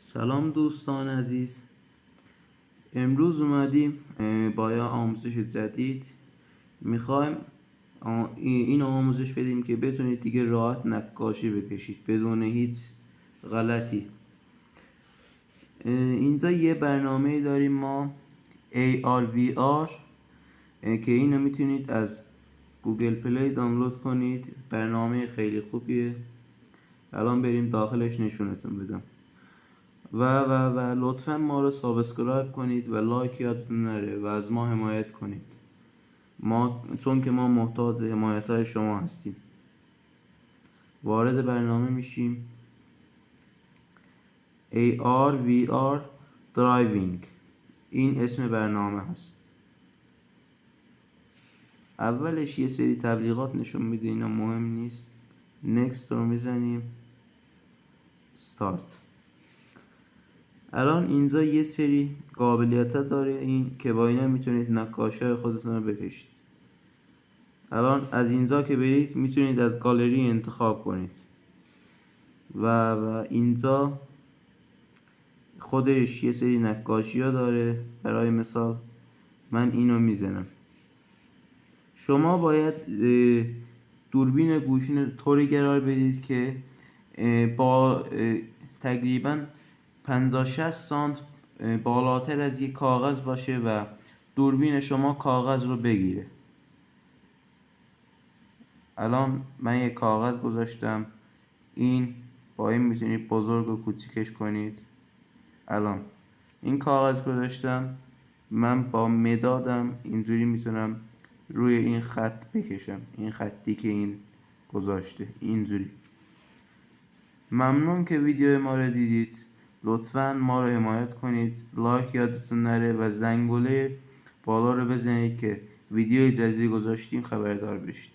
سلام دوستان عزیز. امروز اومدیم با یه آموزش جدید. میخوایم این آموزش بدیم که بتونید دیگه راحت نقاشی بکشید بدون هیچ غلطی. اینجا یه برنامه داریم ما ARVR که اینو میتونید از گوگل پلی دانلود کنید. برنامه خیلی خوبیه. الان بریم داخلش نشونتون بدم. و لطفا ما رو سابسکرایب کنید و لایک یادتون نره و از ما حمایت کنید. چون که ما محتاج حمایت های شما هستیم. وارد برنامه میشیم. ARVR Driving این اسم برنامه هست. اولش یه سری تبلیغات نشون میده، اینا مهم نیست. Next رو میزنیم. Start. الان اینجا یه سری قابلیت داره این که با اینا میتونید نقاشی خودتون رو بکشید. الان از اینجا که برید میتونید از گالری انتخاب کنید و اینجا خودش یه سری نقاشی ها داره. برای مثال من اینو میزنم. شما باید دوربین گوشین طوری قرار بدید که با تقریبا 50-60 سانت بالاتر از یک کاغذ باشه و دوربین شما کاغذ رو بگیره. الان من یک کاغذ گذاشتم. با این میتونید بزرگ و کوچیکش کنید. الان این کاغذ گذاشتم، من با مدادم اینجوری میتونم روی این خط بکشم. این خطی که این گذاشته اینجوری. ممنون که ویدیو ما رو دیدید. لطفاً ما رو حمایت کنید. لایک یادتون نره و زنگوله بالا رو بزنید که ویدیو جدید گذاشتیم خبردار بشید.